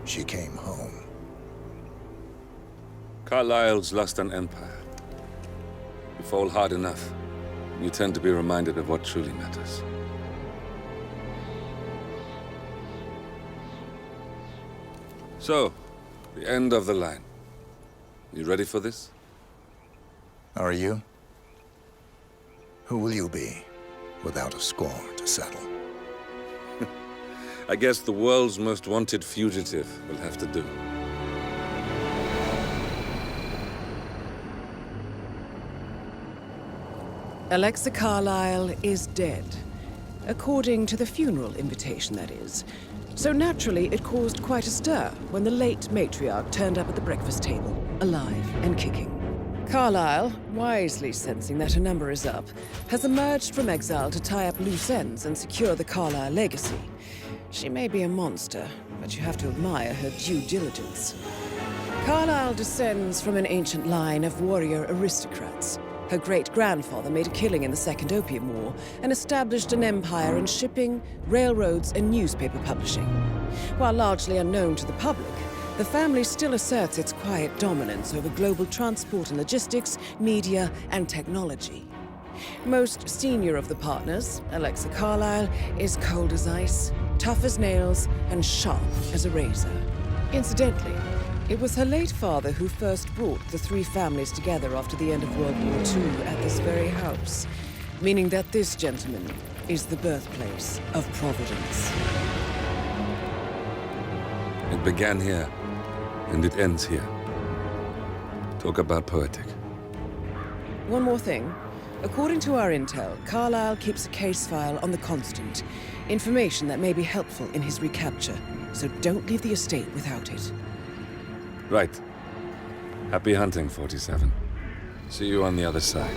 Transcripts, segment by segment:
she came home. Carlisle's lost an empire. You fall hard enough, you tend to be reminded of what truly matters. So, the end of the line. You ready for this? Are you? Who will you be, without a score to settle? I guess the world's most wanted fugitive will have to do. Alexa Carlisle is dead. According to the funeral invitation, that is. So naturally, it caused quite a stir when the late matriarch turned up at the breakfast table, alive and kicking. Carlisle, wisely sensing that her number is up, has emerged from exile to tie up loose ends and secure the Carlisle legacy. She may be a monster, but you have to admire her due diligence. Carlisle descends from an ancient line of warrior aristocrats. Her great-grandfather made a killing in the Second Opium War and established an empire in shipping, railroads, and newspaper publishing. While largely unknown to the public, the family still asserts its quiet dominance over global transport and logistics, media, and technology. Most senior of the partners, Alexa Carlisle, is cold as ice, tough as nails, and sharp as a razor. Incidentally, it was her late father who first brought the three families together after the end of World War II at this very house, meaning that this gentleman is the birthplace of Providence. It began here, and it ends here. Talk about poetic. One more thing. According to our intel, Carlisle keeps a case file on the Constant. Information that may be helpful in his recapture, so don't leave the estate without it. Right. Happy hunting, 47. See you on the other side.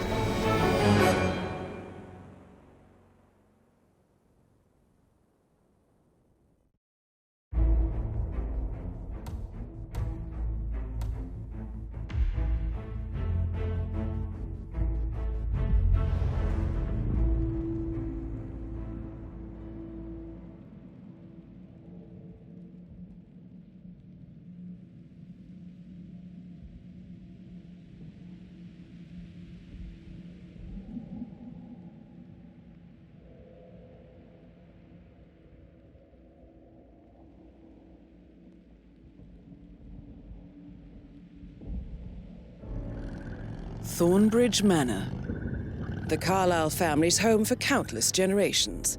Thornbridge Manor. The Carlisle family's home for countless generations.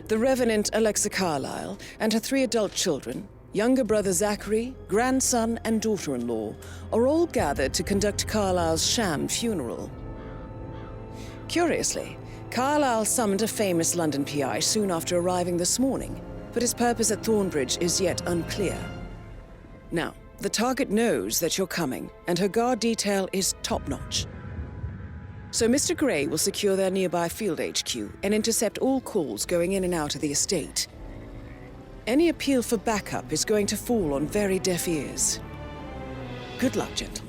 The Revenant Alexa Carlisle and her 3 adult children, younger brother Zachary, grandson, and daughter-in-law, are all gathered to conduct Carlisle's sham funeral. Curiously, Carlisle summoned a famous London PI soon after arriving this morning, but his purpose at Thornbridge is yet unclear. Now, the target knows that you're coming, and her guard detail is top-notch. So Mr. Gray will secure their nearby field HQ and intercept all calls going in and out of the estate. Any appeal for backup is going to fall on very deaf ears. Good luck, gentlemen.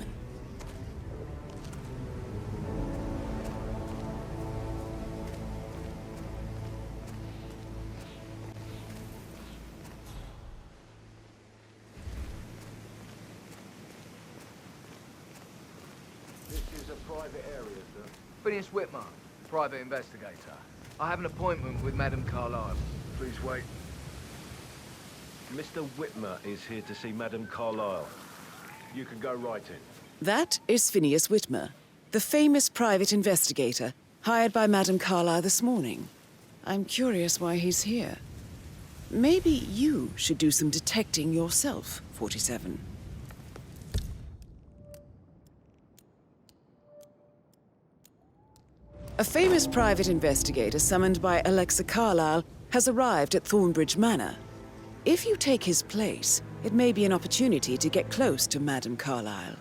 Private area, sir. Phineas Whitmer, private investigator. I have an appointment with Madame Carlisle. Please wait. Mr. Whitmer is here to see Madame Carlisle. You can go right in. That is Phineas Whitmer, the famous private investigator hired by Madame Carlisle this morning. I'm curious why he's here. Maybe you should do some detecting yourself, 47. A famous private investigator summoned by Alexa Carlisle has arrived at Thornbridge Manor. If you take his place, it may be an opportunity to get close to Madame Carlisle.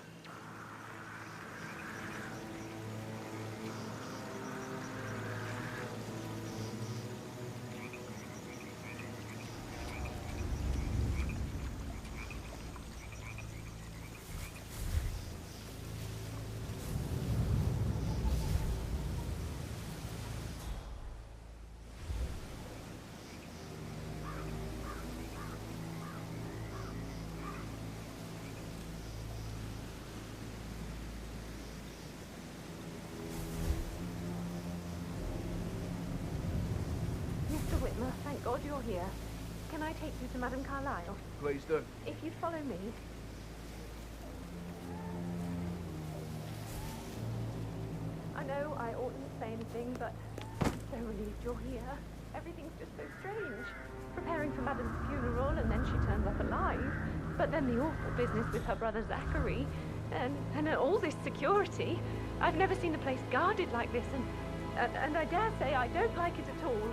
Thank God you're here. Can I take you to Madame Carlisle? Please do. If you'd follow me. I know I oughtn't say anything, but I'm so relieved you're here. Everything's just so strange. Preparing for Madame's funeral, and then she turns up alive. But then the awful business with her brother Zachary, and all this security. I've never seen the place guarded like this, and I dare say I don't like it at all.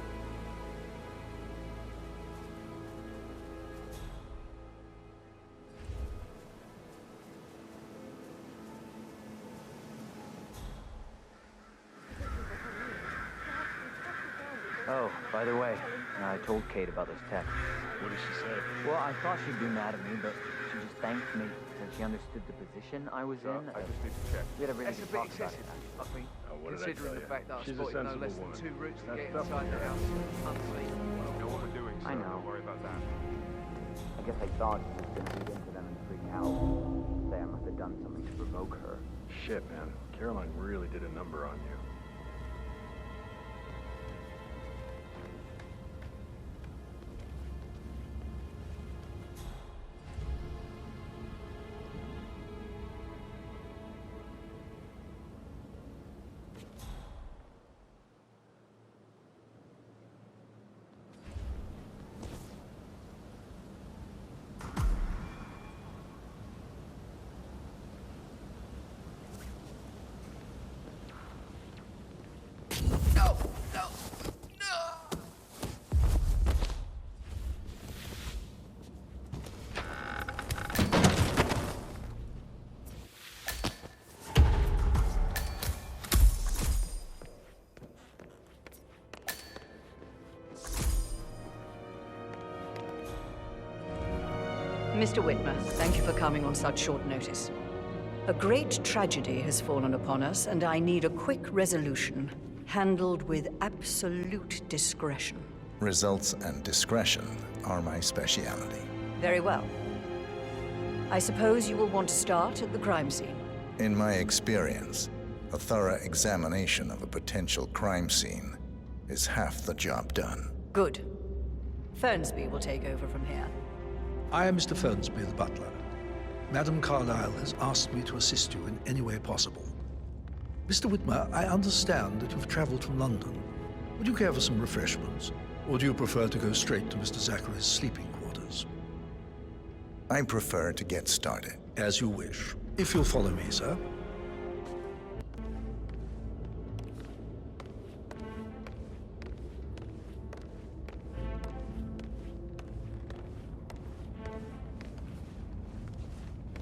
Oh, by the way, I told Kate about this text. What did she say? Well, I thought she'd be mad at me, but she just thanked me and she understood the position I was in. I just need to check. We had a really That's a good bit talk about excessive, it. I think, what did I considering tell the you? fact that I She's a spotted no sensible less than woman. 2 routes to That's get stuff inside in the there. house unseen. Well, know what we're doing, so I know. don't worry about that. I guess I thought she was going to read into them and freak out. Say I must have done something to provoke her. Shit, man. Caroline really did a number on you. Mr. Whitmer, thank you for coming on such short notice. A great tragedy has fallen upon us, and I need a quick resolution, handled with absolute discretion. Results and discretion are my speciality. Very well. I suppose you will want to start at the crime scene. In my experience, a thorough examination of a potential crime scene is half the job done. Good. Fernsby will take over from here. I am Mr. Fernsby, the butler. Madame Carlisle has asked me to assist you in any way possible. Mr. Whitmer, I understand that you've traveled from London. Would you care for some refreshments? Or do you prefer to go straight to Mr. Zachary's sleeping quarters? I prefer to get started. As you wish. If you'll follow me, sir.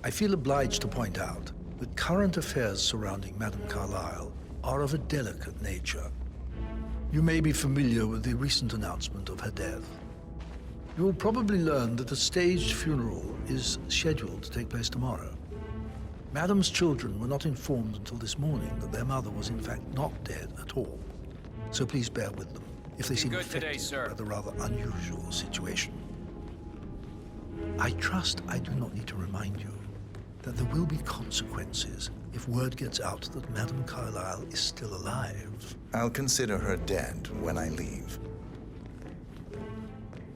I feel obliged to point out that current affairs surrounding Madame Carlisle are of a delicate nature. You may be familiar with the recent announcement of her death. You will probably learn that a staged funeral is scheduled to take place tomorrow. Madame's children were not informed until this morning that their mother was in fact not dead at all. So please bear with them if they seem affected by the rather unusual situation. I trust I do not need to remind you that there will be consequences if word gets out that Madame Carlisle is still alive. I'll consider her dead when I leave.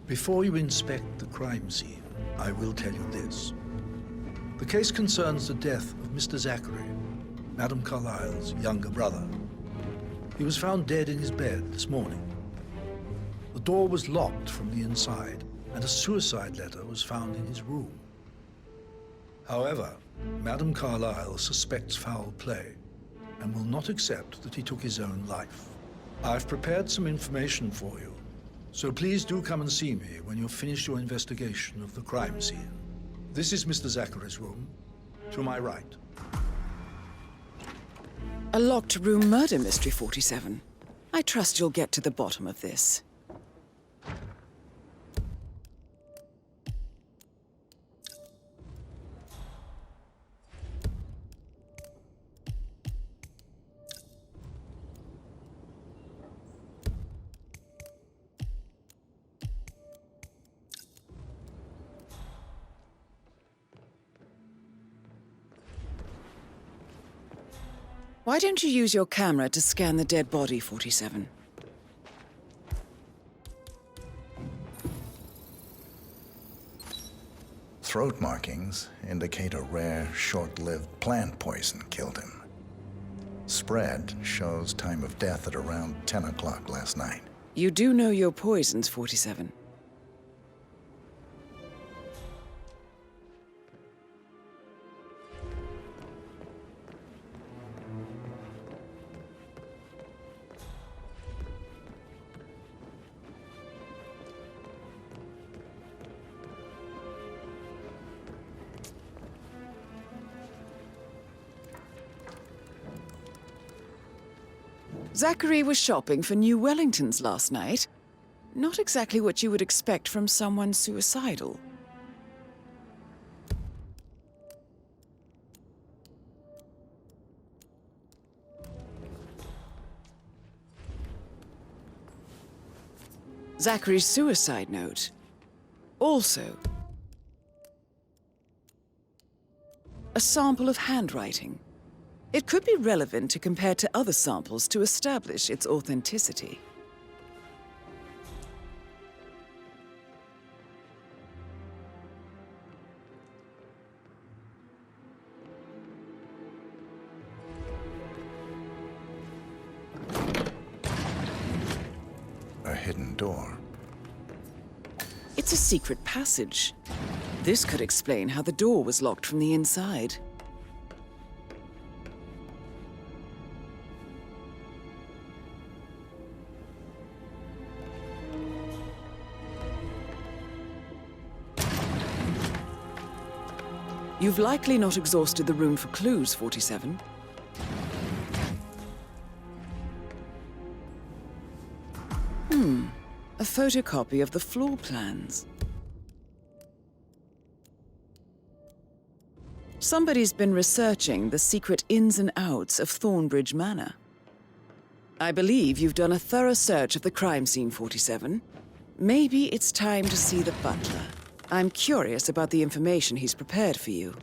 Before you inspect the crime scene, I will tell you this. The case concerns the death of Mr. Zachary, Madame Carlisle's younger brother. He was found dead in his bed this morning. The door was locked from the inside, and a suicide letter was found in his room. However, Madame Carlisle suspects foul play and will not accept that he took his own life. I've prepared some information for you, so please do come and see me when you've finished your investigation of the crime scene. This is Mr. Zachary's room, to my right. A locked room murder mystery, 47. I trust you'll get to the bottom of this. Why don't you use your camera to scan the dead body, 47? Throat markings indicate a rare, short-lived plant poison killed him. Spread shows time of death at around 10 o'clock last night. You do know your poisons, 47. Zachary was shopping for new Wellingtons last night. Not exactly what you would expect from someone suicidal. Zachary's suicide note. Also, a sample of handwriting. It could be relevant to compare to other samples to establish its authenticity. A hidden door. It's a secret passage. This could explain how the door was locked from the inside. You've likely not exhausted the room for clues, 47. A photocopy of the floor plans. Somebody's been researching the secret ins and outs of Thornbridge Manor. I believe you've done a thorough search of the crime scene, 47. Maybe it's time to see the butler. I'm curious about the information he's prepared for you.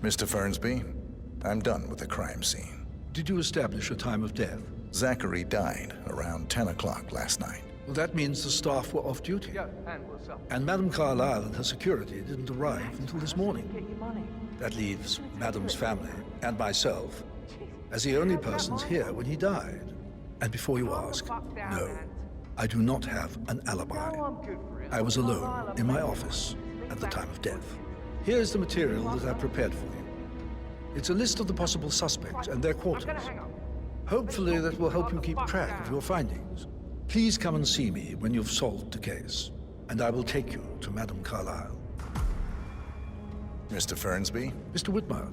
Mr. Fernsby, I'm done with the crime scene. Did you establish a time of death? Zachary died around 10 o'clock last night. Well, that means the staff were off duty. Yeah, and what's up? And Madame Carlisle and her security didn't arrive until this morning. That leaves Madame's family and myself as the only persons here when he died. And before you ask, no, I do not have an alibi. I was alone in my office at the time of death. Here's the material that I prepared for you. It's a list of the possible suspects and their quarters. Hopefully that will help you keep track of your findings. Please come and see me when you've solved the case, and I will take you to Madame Carlisle. Mr. Fernsby? Mr. Whitmer,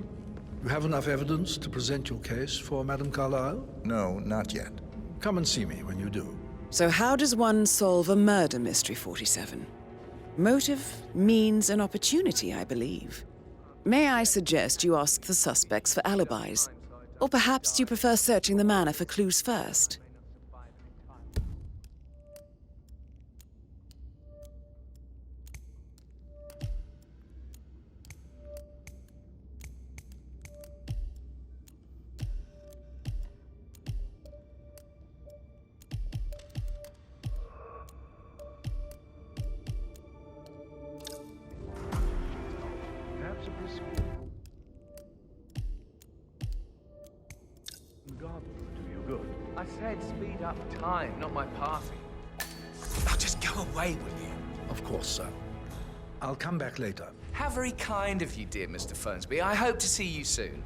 you have enough evidence to present your case for Madame Carlisle? No, not yet. Come and see me when you do. So how does one solve a murder mystery, 47? Motive, means, and opportunity, I believe. May I suggest you ask the suspects for alibis? Or perhaps you prefer searching the manor for clues first? I said speed up time, not my passing. Now just go away, will you? Of course, sir. I'll come back later. How very kind of you, dear Mr. Fernsby. I hope to see you soon.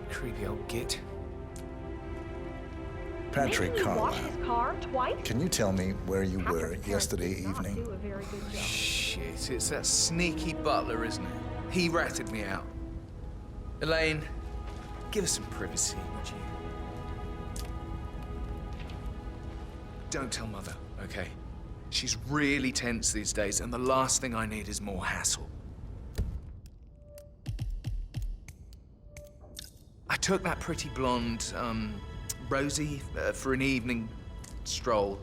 Creepy old git. Patrick Maybe you washed Carlisle. his car twice? Can you tell me where you were yesterday evening? Do a very good job. Shit, it's that sneaky butler, isn't it? He ratted me out. Elaine, give us some privacy, would you? Don't tell Mother, okay? She's really tense these days, and the last thing I need is more hassle. I took that pretty blonde, Rosie, for an evening stroll.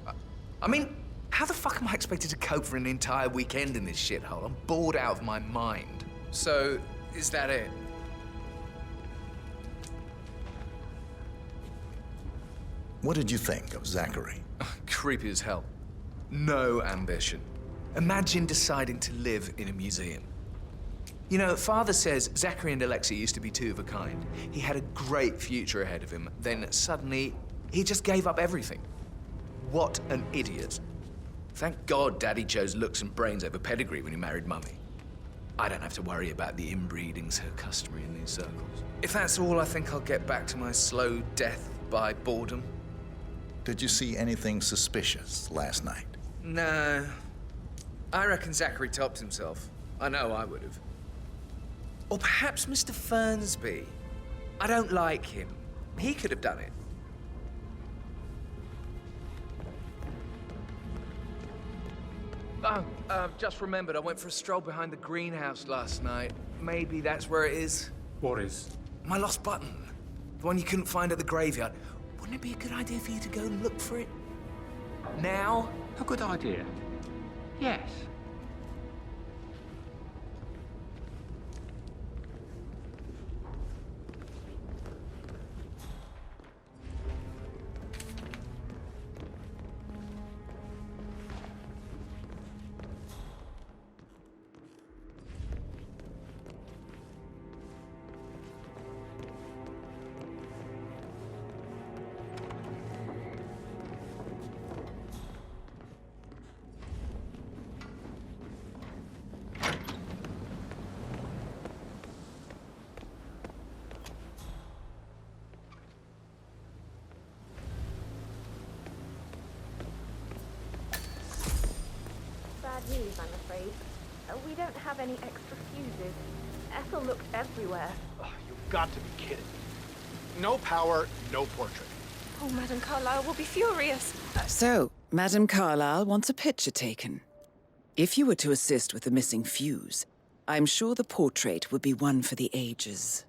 I mean, how the fuck am I expected to cope for an entire weekend in this shithole? I'm bored out of my mind. So, is that it? What did you think of Zachary? Creepy as hell. No ambition. Imagine deciding to live in a museum. You know, Father says Zachary and Alexa used to be two of a kind. He had a great future ahead of him. Then suddenly, he just gave up everything. What an idiot. Thank God Daddy chose looks and brains over pedigree when he married Mummy. I don't have to worry about the inbreeding so customary in these circles. If that's all, I think I'll get back to my slow death by boredom. Did you see anything suspicious last night? No. I reckon Zachary topped himself. I know I would have. Or perhaps Mr. Fernsby. I don't like him. He could have done it. Oh, just remembered I went for a stroll behind the greenhouse last night. Maybe that's where it is. What is? My lost button. The one you couldn't find at the graveyard. Wouldn't it be a good idea for you to go and look for it? Now? A good idea. Yes. Bad news, I'm afraid. We don't have any extra fuses. Ethel looked everywhere. Oh, you've got to be kidding. No power, no portrait. Oh, Madame Carlisle will be furious. So, Madame Carlisle wants a picture taken. If you were to assist with the missing fuse, I'm sure the portrait would be one for the ages.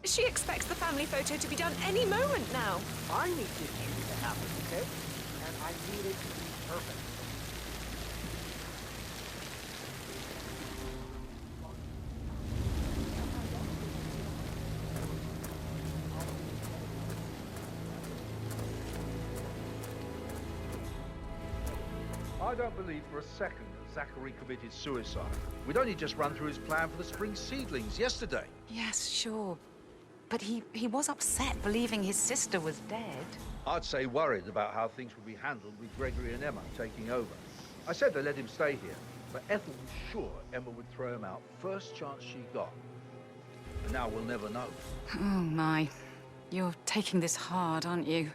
She expects the family photo to be done any moment now. I need this shoot to happen, okay? And I need it to be perfect. I don't believe for a second that Zachary committed suicide. We'd only just run through his plan for the spring seedlings yesterday. Yes, sure. But he was upset believing his sister was dead. I'd say worried about how things would be handled with Gregory and Emma taking over. I said they let him stay here, but Ethel was sure Emma would throw him out first chance she got. And now we'll never know. Oh, my. You're taking this hard, aren't you?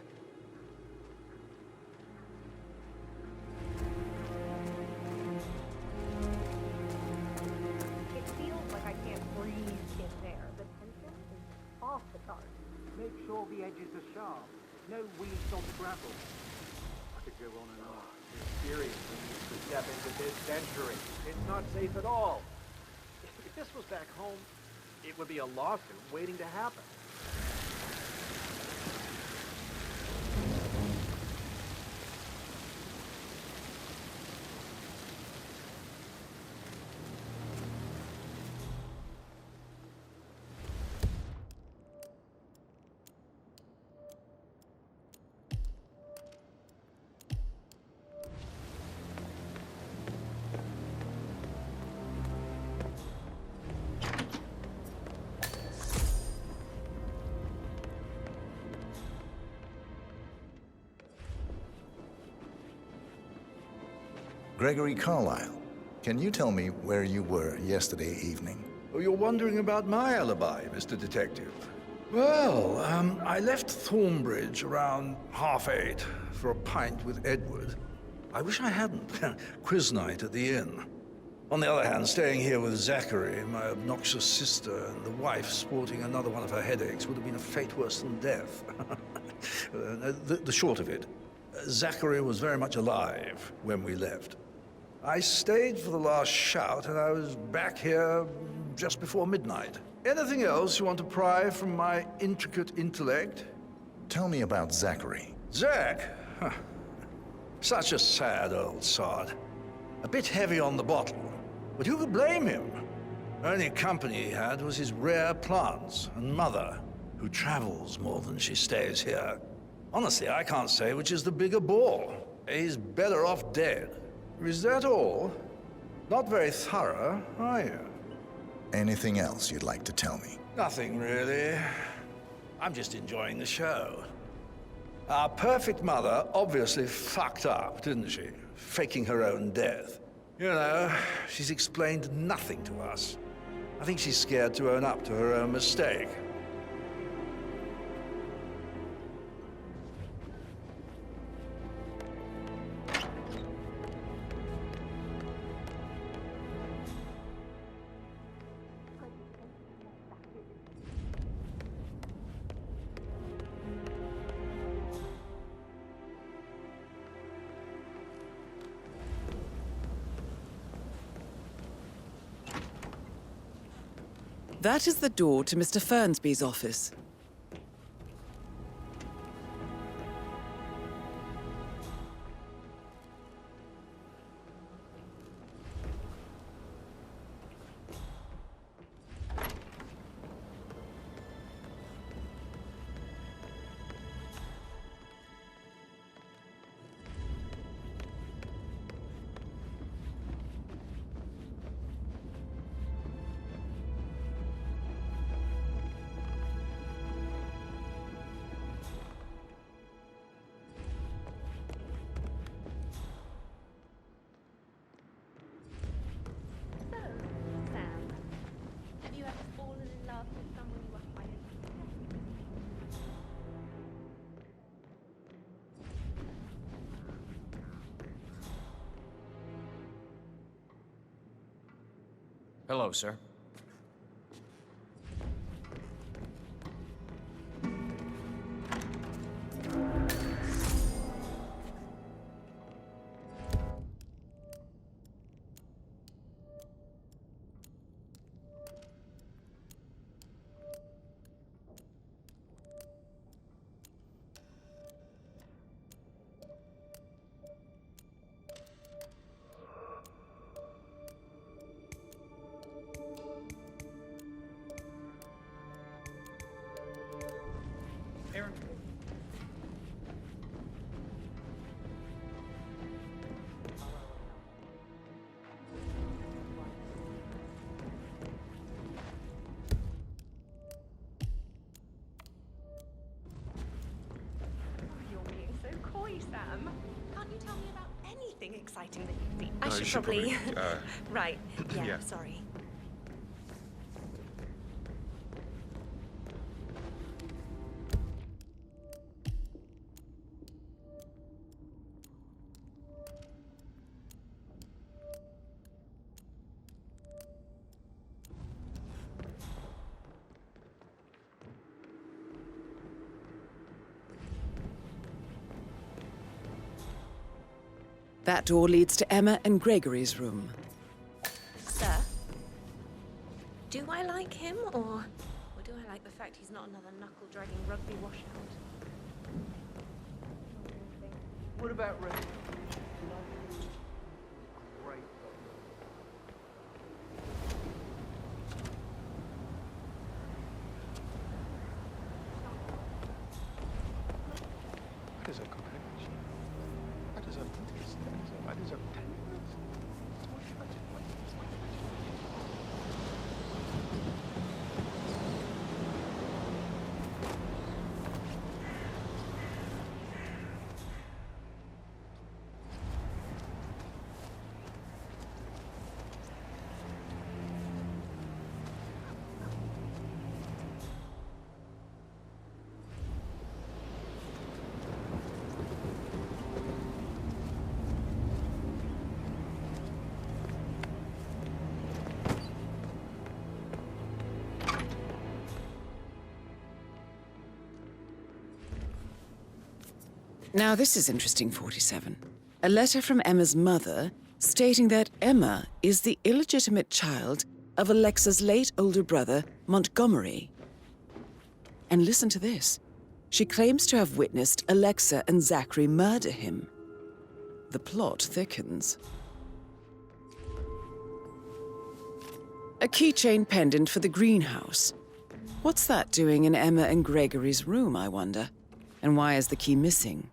It feels like I can't breathe in there. The tension is off the charts. Make sure the edges are sharp. No weeds on the gravel. I could go on and on. Seriously needs to step into this century. It's not safe at all. If this was back home, it would be a lawsuit waiting to happen. Gregory Carlisle, can you tell me where you were yesterday evening? Oh, you're wondering about my alibi, Mr. Detective. Well, I left Thornbridge around 8:30 for a pint with Edward. I wish I hadn't. Quiz night at the inn. On the other hand, staying here with Zachary, my obnoxious sister, and the wife sporting another one of her headaches would have been a fate worse than death. The short of it, Zachary was very much alive when we left. I stayed for the last shout, and I was back here just before midnight. Anything else you want to pry from my intricate intellect? Tell me about Zachary. Zach? Huh. Such a sad old sod. A bit heavy on the bottle, but who could blame him? Only company he had was his rare plants and mother, who travels more than she stays here. Honestly, I can't say which is the bigger ball. He's better off dead. Is that all? Not very thorough, are you? Anything else you'd like to tell me? Nothing, really. I'm just enjoying the show. Our perfect mother obviously fucked up, didn't she? Faking her own death. You know, she's explained nothing to us. I think she's scared to own up to her own mistake. That is the door to Mr. Fernsby's office. Hello, sir. Sam. Can't you tell me about anything exciting that you've seen? I should probably... Right. Yeah, yeah. sorry. That door leads to Emma and Gregory's room. Sir? Do I like him, or do I like the fact he's not another knuckle-dragging rugby washout? What about Red? Great. I deserve companionship. I deserve intimacy. I deserve tenderness. Now this is interesting, 47. A letter from Emma's mother stating that Emma is the illegitimate child of Alexa's late older brother, Montgomery. And listen to this. She claims to have witnessed Alexa and Zachary murder him. The plot thickens. A keychain pendant for the greenhouse. What's that doing in Emma and Gregory's room, I wonder? And why is the key missing?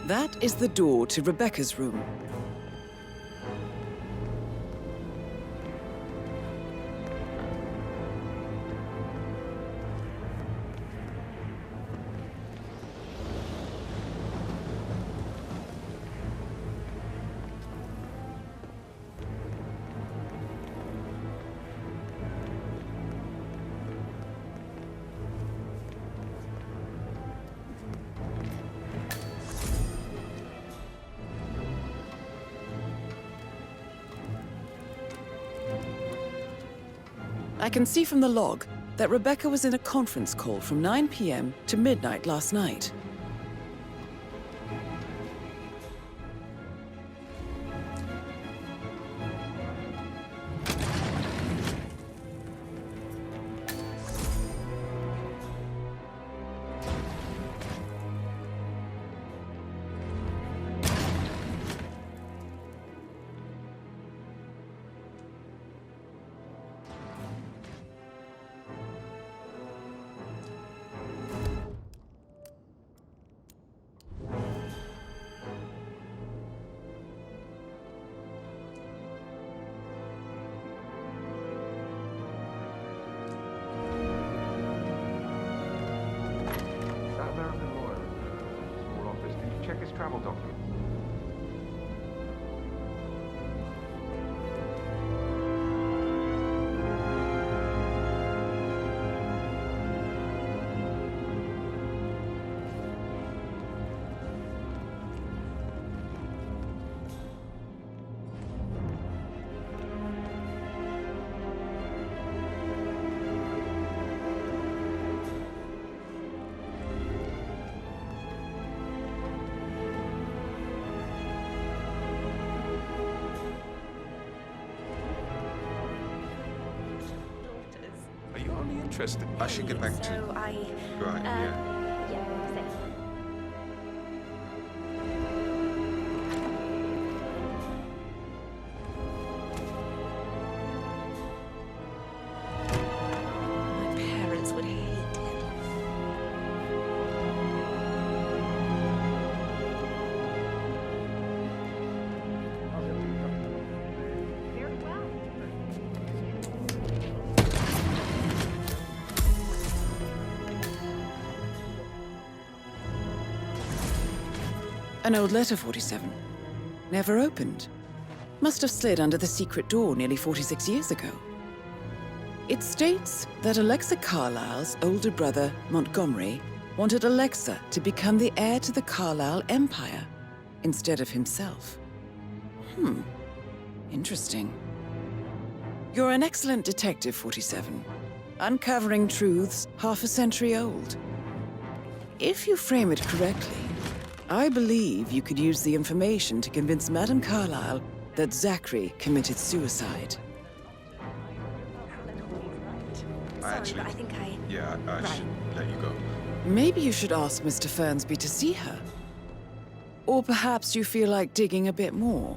That is the door to Rebecca's room. I can see from the log that Rebecca was in a conference call from 9 p.m. to midnight last night. Check his travel documents. Interested. I should get back to. So I. Right. Yeah. Yeah. Same. My parents would hate it. Very well. An old letter, 47. Never opened. Must have slid under the secret door nearly 46 years ago. It states that Alexa Carlisle's older brother, Montgomery, wanted Alexa to become the heir to the Carlisle Empire instead of himself. Interesting. You're an excellent detective, 47. Uncovering truths half a century old. If you frame it correctly, I believe you could use the information to convince Madame Carlisle that Zachary committed suicide. Sorry, but I think I... Yeah, I should let you go. Maybe you should ask Mr. Fernsby to see her. Or perhaps you feel like digging a bit more.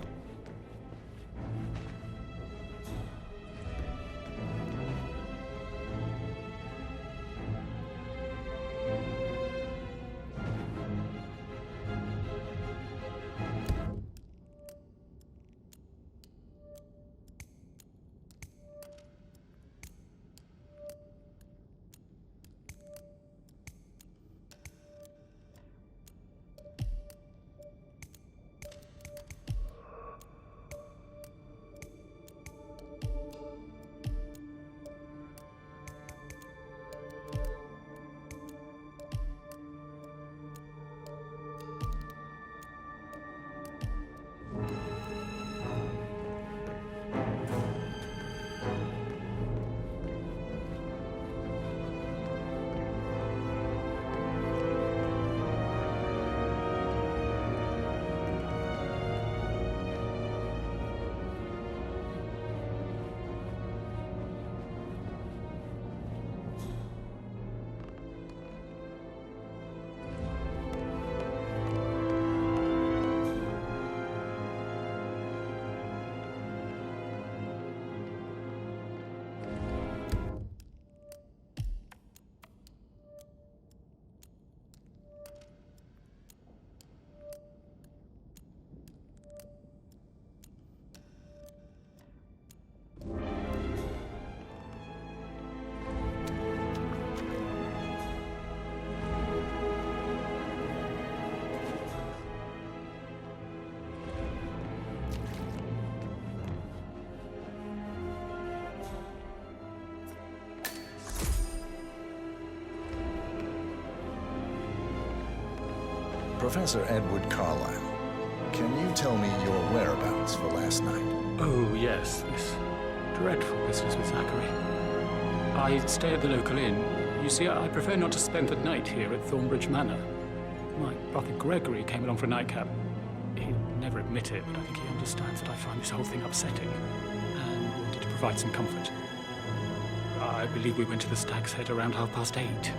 Professor Edward Carlisle, can you tell me your whereabouts for last night? Oh, yes, this dreadful business with Zachary. I stay at the local inn. You see, I prefer not to spend the night here at Thornbridge Manor. My brother Gregory came along for a nightcap. He'll never admit it, but I think he understands that I find this whole thing upsetting and wanted to provide some comfort. I believe we went to the Stag's Head around 8:30.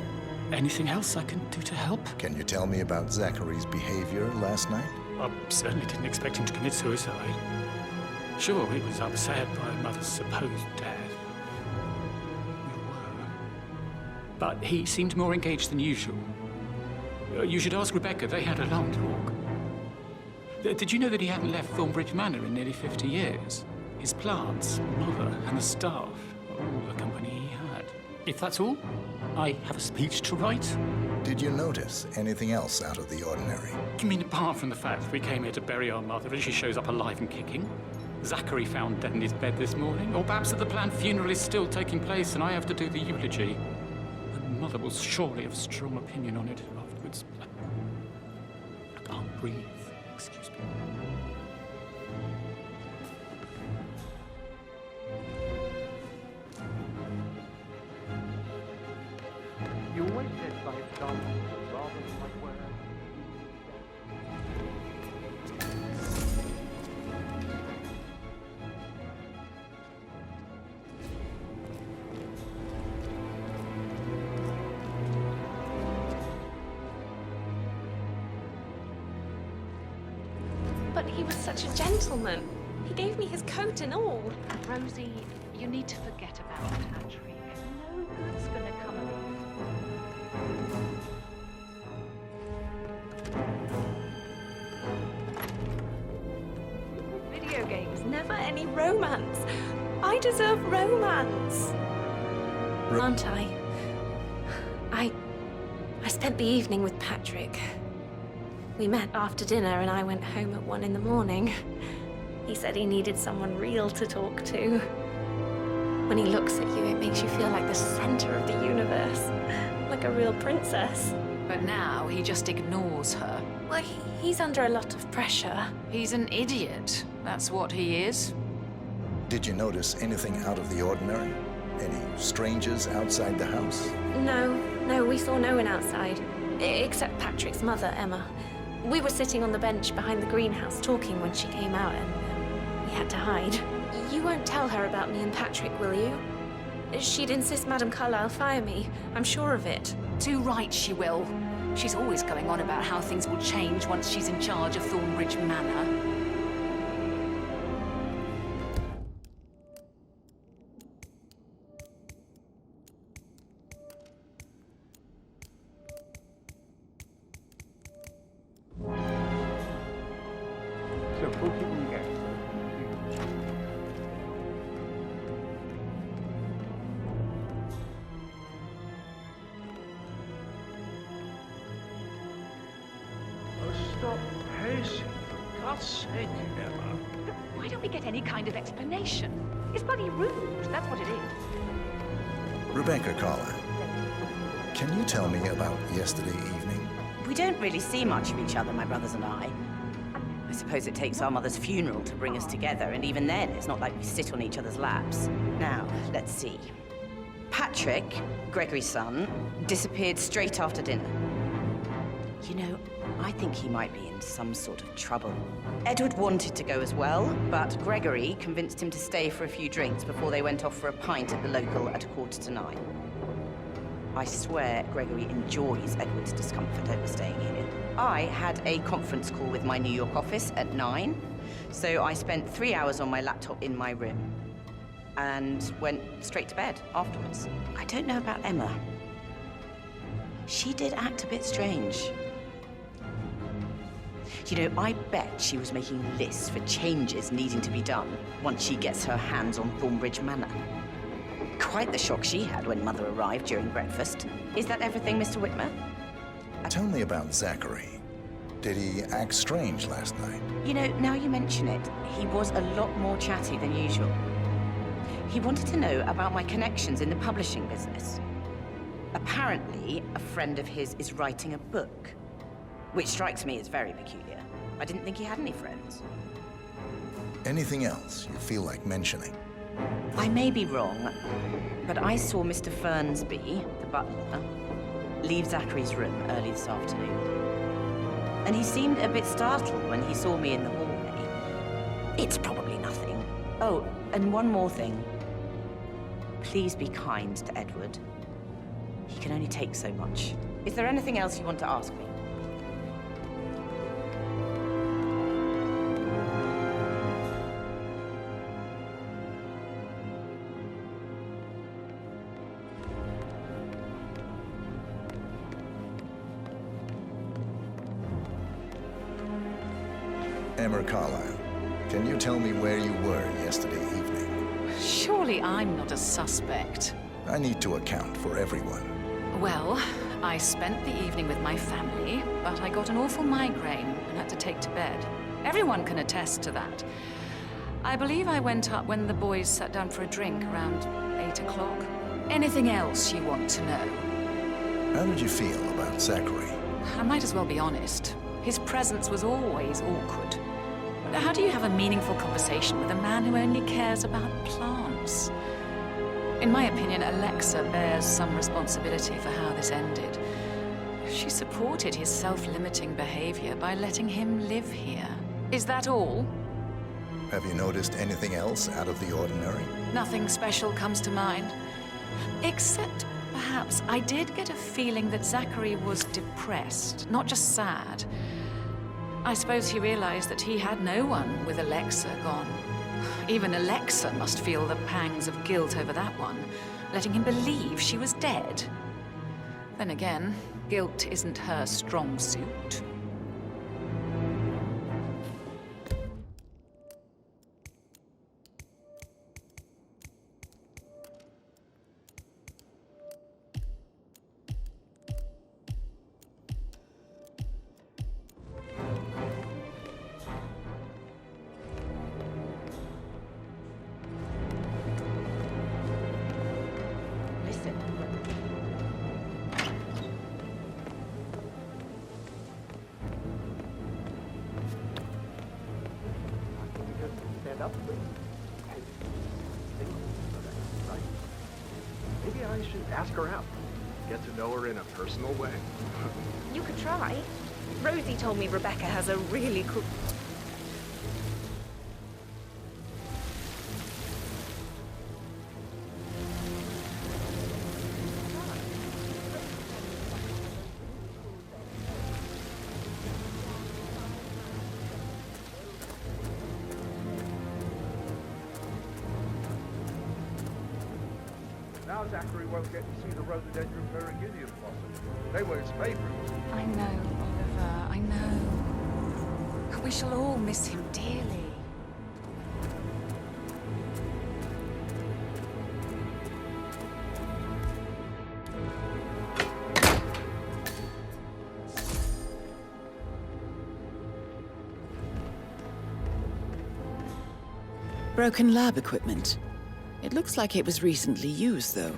Anything else I can do to help? Can you tell me about Zachary's behavior last night? I certainly didn't expect him to commit suicide. Sure, he was upset by Mother's supposed death. We were. But he seemed more engaged than usual. You should ask Rebecca. They had a long talk. Did you know that he hadn't left Thornbridge Manor in nearly 50 years? His plants, Mother, and the staff, all the company he had. If that's all, I have a speech to write. Did you notice anything else out of the ordinary? You mean apart from the fact that we came here to bury our mother and she shows up alive and kicking? Zachary found dead in his bed this morning? Or perhaps that the planned funeral is still taking place and I have to do the eulogy? And Mother will surely have a strong opinion on it afterwards. I can't breathe. Excuse me. You always said life done rather than like where. But he was such a gentleman. He gave me his coat and all. Rosie, you need to forget about Patrick. No good's gonna come of it. Video games, never any romance. I deserve romance. Aren't I? I spent the evening with Patrick. We met after dinner and I went home at 1 in the morning. He said he needed someone real to talk to. When he looks at you, it makes you feel like the center of the universe. Like a real princess. But now he just ignores her. Well, he's under a lot of pressure. He's an idiot. That's what he is. Did you notice anything out of the ordinary? Any strangers outside the house? No, we saw no one outside. Except Patrick's mother, Emma. We were sitting on the bench behind the greenhouse talking when she came out and we had to hide. You won't tell her about me and Patrick, will you? She'd insist Madame Carlisle fire me. I'm sure of it. Too right she will. She's always going on about how things will change once she's in charge of Thornbridge Manor. So, put it on gas. Stop pacing, for God's sake, Emma. Why don't we get any kind of explanation? It's bloody rude, that's what it is. Rebecca Carlisle, can you tell me about yesterday evening? We don't really see much of each other, my brothers and I. I suppose it takes our mother's funeral to bring us together, and even then, it's not like we sit on each other's laps. Now, let's see. Patrick, Gregory's son, disappeared straight after dinner. You know, I think he might be in some sort of trouble. Edward wanted to go as well, but Gregory convinced him to stay for a few drinks before they went off for a pint at the local at 9:15. I swear Gregory enjoys Edward's discomfort over staying here. I had a conference call with my New York office at 9, so I spent 3 hours on my laptop in my room and went straight to bed afterwards. I don't know about Emma. She did act a bit strange. You know, I bet she was making lists for changes needing to be done once she gets her hands on Thornbridge Manor. Quite the shock she had when Mother arrived during breakfast. Is that everything, Mr. Whitmer? Tell me about Zachary. Did he act strange last night? You know, now you mention it, he was a lot more chatty than usual. He wanted to know about my connections in the publishing business. Apparently, a friend of his is writing a book, which strikes me as very peculiar. I didn't think he had any friends. Anything else you feel like mentioning? I may be wrong, but I saw Mr. Fernsby, the butler, leave Zachary's room early this afternoon. And he seemed a bit startled when he saw me in the hallway. It's probably nothing. Oh, and one more thing. Please be kind to Edward. He can only take so much. Is there anything else you want to ask me? Emma Carlisle, can you tell me where you were yesterday evening? Surely I'm not a suspect. I need to account for everyone. Well, I spent the evening with my family, but I got an awful migraine and had to take to bed. Everyone can attest to that. I believe I went up when the boys sat down for a drink around 8 o'clock. Anything else you want to know? How did you feel about Zachary? I might as well be honest. His presence was always awkward. How do you have a meaningful conversation with a man who only cares about plants? In my opinion, Alexa bears some responsibility for how this ended. She supported his self-limiting behavior by letting him live here. Is that all? Have you noticed anything else out of the ordinary? Nothing special comes to mind. Except, perhaps, I did get a feeling that Zachary was depressed, not just sad. I suppose he realized that he had no one with Alexa gone. Even Alexa must feel the pangs of guilt over that one, letting him believe she was dead. Then again, guilt isn't her strong suit. Stand up, please. I should ask her out. Get to know her in a personal way. You could try. Rosie told me Rebecca has a really cool... Now Zachary won't get to see the rhododendron periginium blossom. They were his favourites. I know, Oliver, I know. We shall all miss him dearly. Broken lab equipment. It looks like it was recently used, though.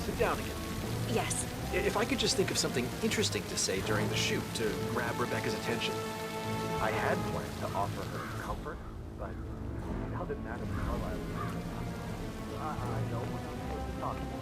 Sit down again. Yes. If I could just think of something interesting to say during the shoot to grab Rebecca's attention. I had planned to offer her comfort, but now that Madame Carlisle I know what I'm supposed to talk about.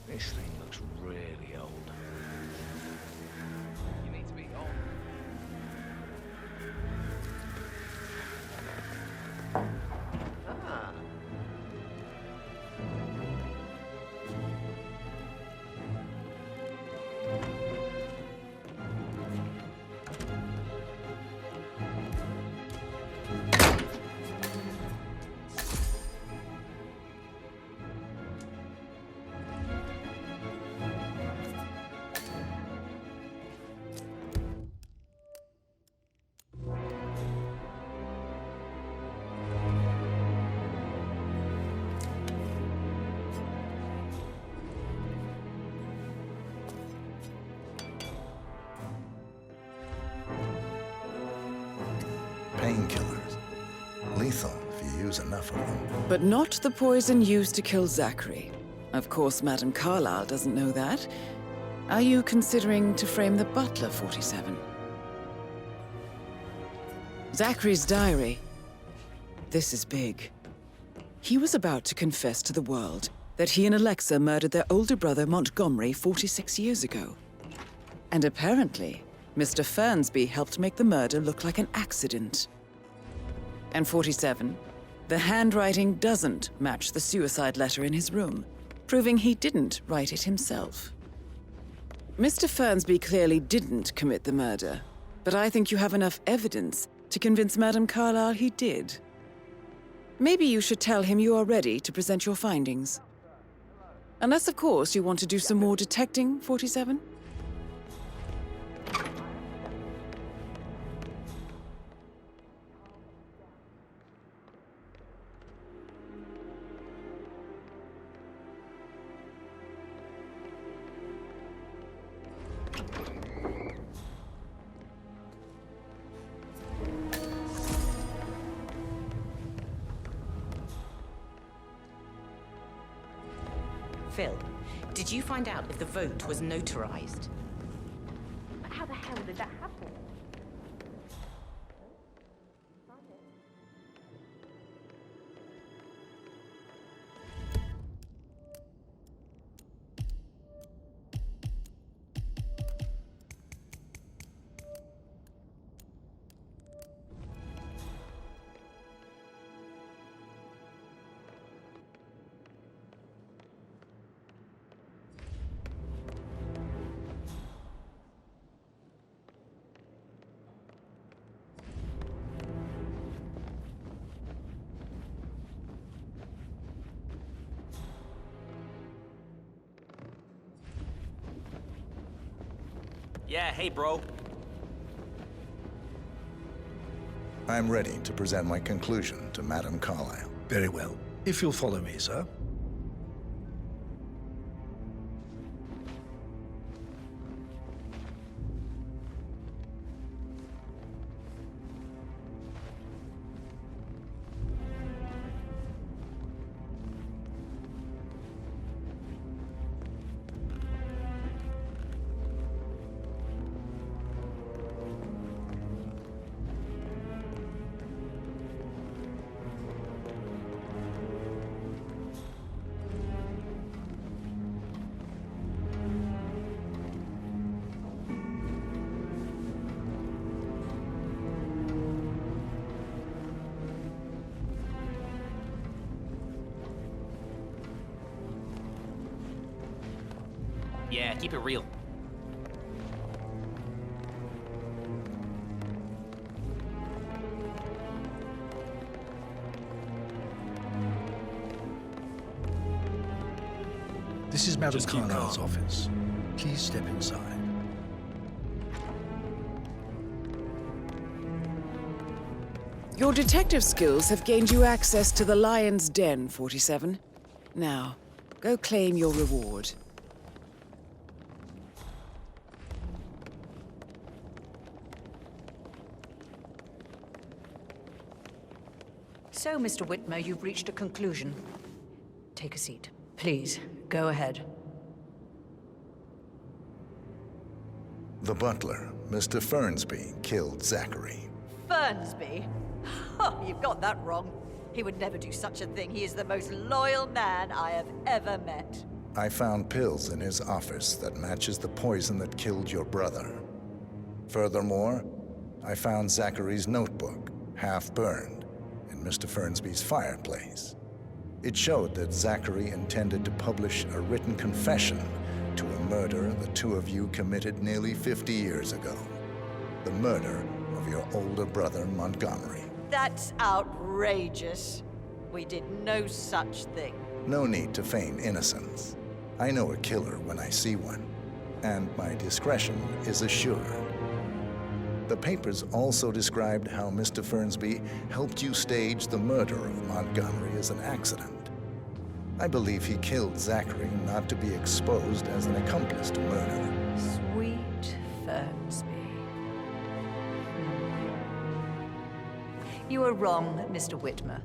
This thing looks really old. You need to be gone. Ah. Painkillers. Lethal if you use enough of them. But not the poison used to kill Zachary. Of course, Madame Carlisle doesn't know that. Are you considering to frame the butler, 47? Zachary's diary. This is big. He was about to confess to the world that he and Alexa murdered their older brother Montgomery 46 years ago. And apparently, Mr. Fernsby helped make the murder look like an accident. And 47, the handwriting doesn't match the suicide letter in his room, proving he didn't write it himself. Mr. Fernsby clearly didn't commit the murder, but I think you have enough evidence to convince Madame Carlisle he did. Maybe you should tell him you are ready to present your findings. Unless, of course, you want to do some more detecting, 47? Phil, did you find out if the vote was notarized? But how the hell did that happen? Yeah, hey, bro. I'm ready to present my conclusion to Madame Carlisle. Very well. If you'll follow me, sir. Yeah, keep it real. This is Madame Carlisle's office. Please step inside. Your detective skills have gained you access to the Lion's Den, 47. Now, go claim your reward. So, Mr. Whitmer, you've reached a conclusion. Take a seat. Please, go ahead. The butler, Mr. Fernsby, killed Zachary. Fernsby? Oh, you've got that wrong. He would never do such a thing. He is the most loyal man I have ever met. I found pills in his office that matches the poison that killed your brother. Furthermore, I found Zachary's notebook, half burned, in Mr. Fernsby's fireplace. It showed that Zachary intended to publish a written confession to a murder the two of you committed nearly 50 years ago. The murder of your older brother, Montgomery. That's outrageous. We did no such thing. No need to feign innocence. I know a killer when I see one, and my discretion is assured. The papers also described how Mr. Fernsby helped you stage the murder of Montgomery as an accident. I believe he killed Zachary not to be exposed as an accomplice to murder. Sweet Fernsby. You are wrong, Mr. Whitmer.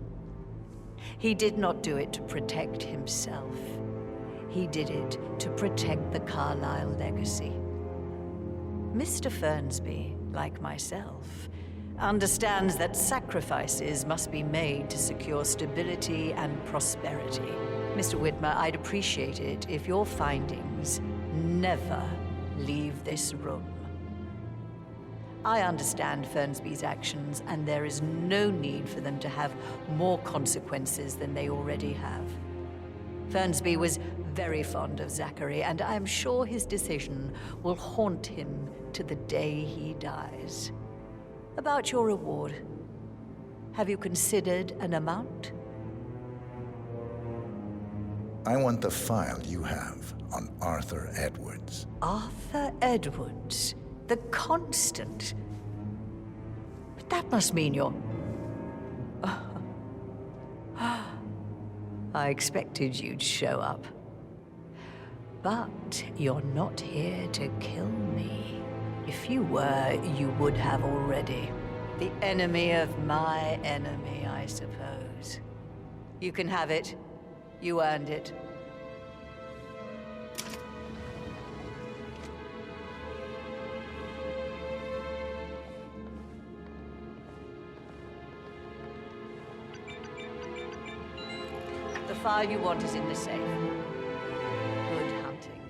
He did not do it to protect himself. He did it to protect the Carlisle legacy. Mr. Fernsby, like myself, understands that sacrifices must be made to secure stability and prosperity. Mr. Whitmer, I'd appreciate it if your findings never leave this room. I understand Fernsby's actions, and there is no need for them to have more consequences than they already have. Fernsby was very fond of Zachary, and I'm sure his decision will haunt him to the day he dies. About your reward, have you considered an amount? I want the file you have on Arthur Edwards. Arthur Edwards, the Constant. But that must mean you're... I expected you'd show up. But you're not here to kill me. If you were, you would have already. The enemy of my enemy, I suppose. You can have it. You earned it. The file you want is in the safe. Good hunting.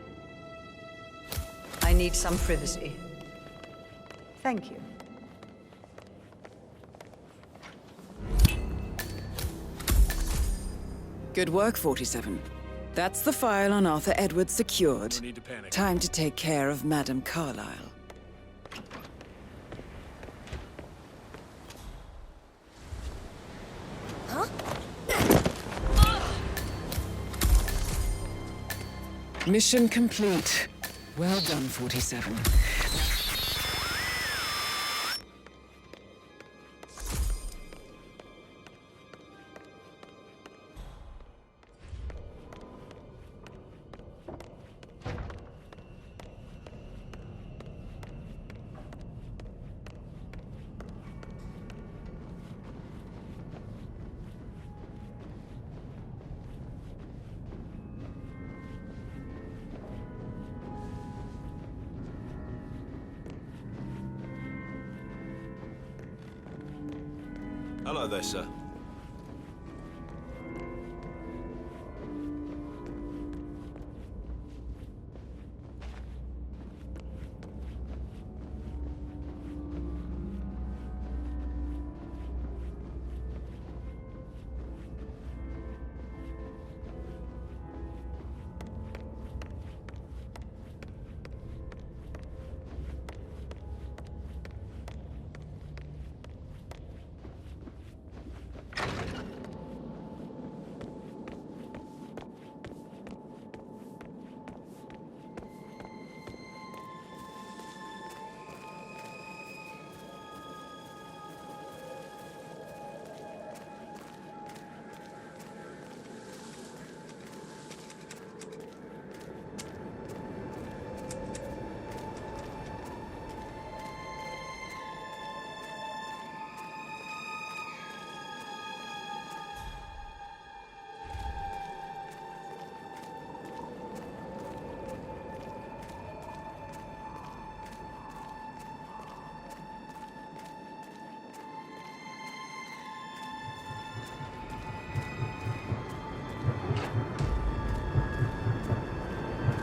I need some privacy. Thank you. Good work, 47. That's the file on Arthur Edwards secured. No need to panic. Time to take care of Madame Carlisle. Huh? Mission complete. Well done, 47. Hello there, sir.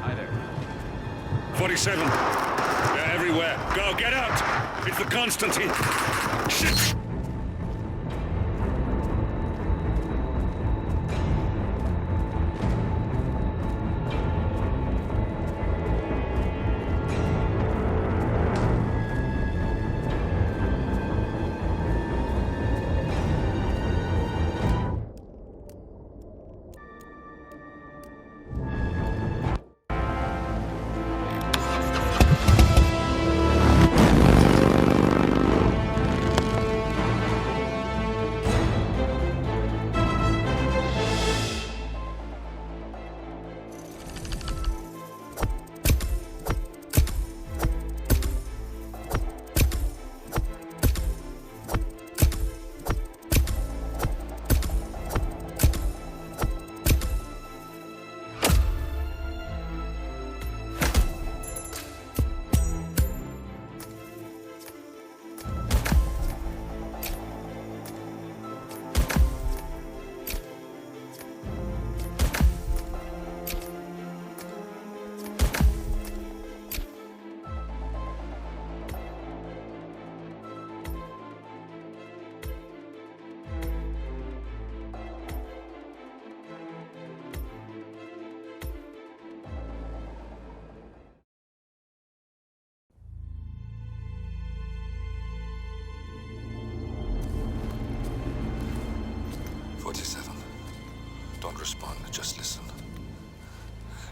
Hi there. 47. They're everywhere. Go, get out! It's the Constantine. Shit!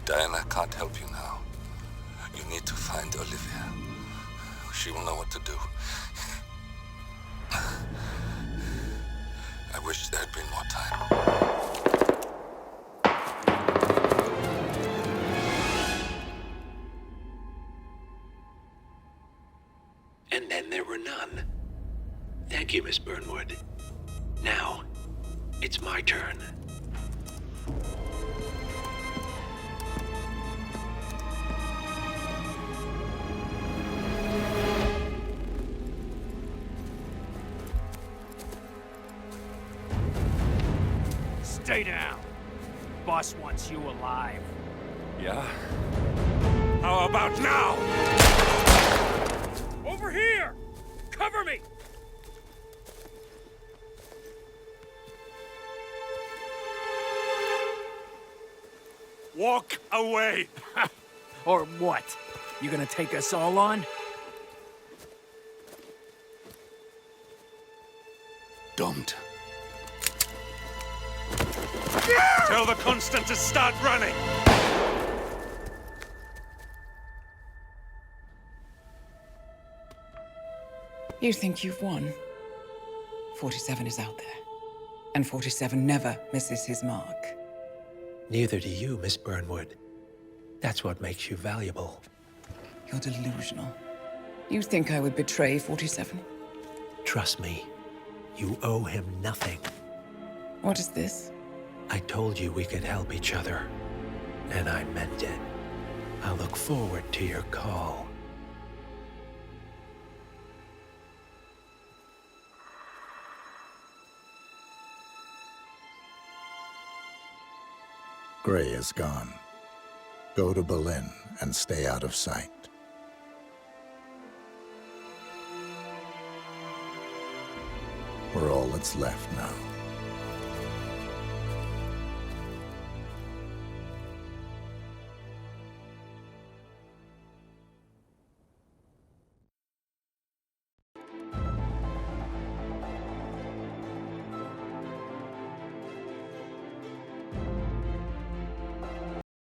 Diana can't help you now. You need to find Olivia. She will know what to do. I wish there had been more time. And then there were none. Thank you, Miss Burnwood. Now, it's my turn. Stay down. Boss wants you alive. Yeah? How about now? Over here! Cover me! Walk away! Or what? You gonna take us all on? Don't. Tell the Constant to start running! You think you've won? 47 is out there. And 47 never misses his mark. Neither do you, Miss Burnwood. That's what makes you valuable. You're delusional. You think I would betray 47? Trust me, you owe him nothing. What is this? I told you we could help each other, and I meant it. I look forward to your call. Gray is gone. Go to Berlin and stay out of sight. We're all that's left now.